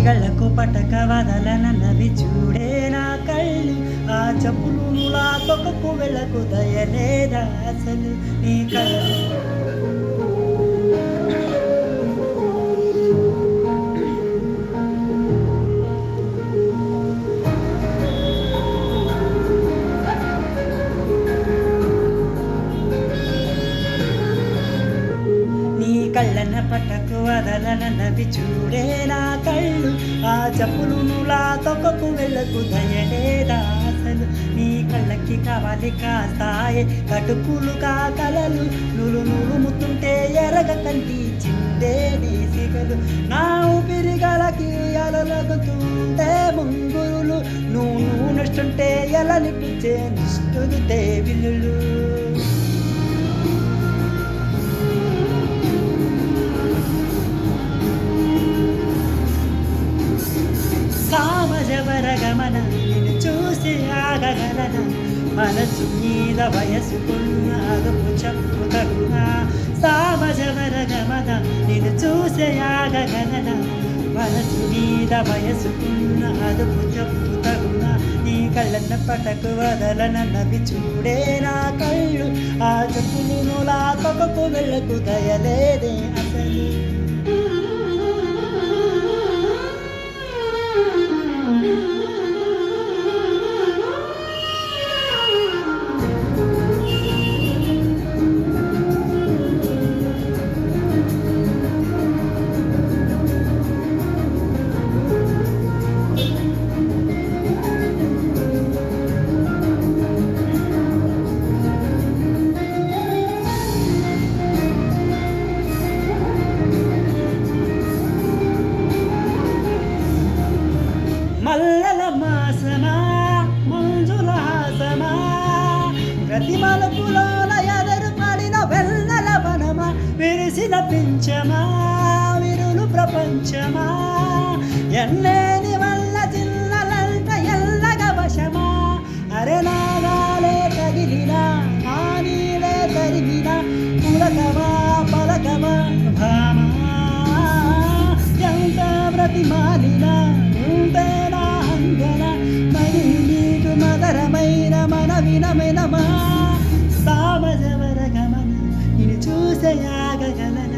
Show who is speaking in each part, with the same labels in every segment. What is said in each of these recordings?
Speaker 1: కళ్ళకు పట్టక వదలనన్నవి చూడే నా కళ్ళు. ఆ చెప్పులు నులా తొక్కకు వెళ్ళకు దయలేదా అసలు నీ కళ్ళు. కళ్ళన్న పట్టకు వదలనన్నవి చూడే నా కళ్ళు. ఆ చెప్పులు నులా తొక్కకు వెళ్ళకు దయలేదా అసలు నీ కళ్ళకి కావాలి కాస్తాయే కటుకులు కాకలలు. నులు నులుముతుంటే ఎరగ కంటి చిందే నీ సిగలు. నా ఊపిరిగలకి అలలగుతుంటే ముంగురులు. నువ్వు నష్టంటే ఎలని కూర్చే నిష్ఠులు దేవిలు. సామజవరగమన నిన్ను చూసి ఆగగలన. మనసు మీద వయసుకున్న అదుపు చెప్పు తగునా. సామజవరగమన నిన్ను చూసి ఆగగలన. మనసు మీద వయసుకున్న అదుపు చెప్పు తగునా. నీ కళ్ళన్న పటకు వదలనన్నవి చూడే నా కళ్ళు. ఆ చెప్పులు నులా తొక్కకు వెళ్ళకు దయలేదే అసలు. మల్లెల మాసమా మంజుల హాసమా ప్రతి మలుపులోన ఎదరు పడిన వెన్నెల వనమా. విరిసిన పించమా విరులు ప్రపంచమా. ఎన్నేని వల్ల చిన్నలంట ఎల్లగ వశమా. అరే నాగాలే తగిలినా నీలే తరిగినా. పులకమా పలకమా భామా ఎంత ప్రతిమాలినా ఉంటేనా అంగన. మరి నీకు మదరమైన మన వినమినమా. సామజవరగమన నిన్ను చూసే ఆగగలన.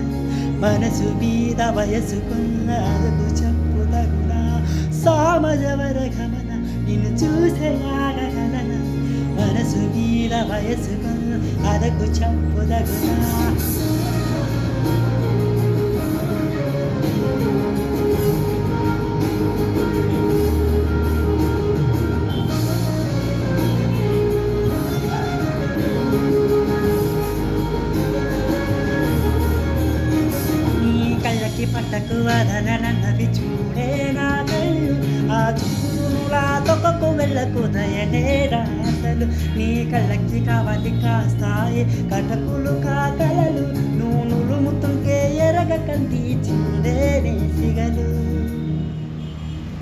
Speaker 1: మనసు మీద వయసుకున్న అదుపు చెప్పు తగునా. సామజవరగమన నిన్ను చూసే ఆగగలన. మనసు మీద వయసుకున్న అదుపు చెప్పు తగునా. పట్టకు వదలనన్నవి చూడే నా కళ్ళు. ఆ చెప్పులు నులా తొక్కకు వెళ్ళకు దయలేదా అసలు నీ కళ్ళకి కావాలి కాస్తాయి కటకులు కాకలలు. నువ్వు నులుముతుంటే ఎరగ కంటి చిందే నీ సిగలు.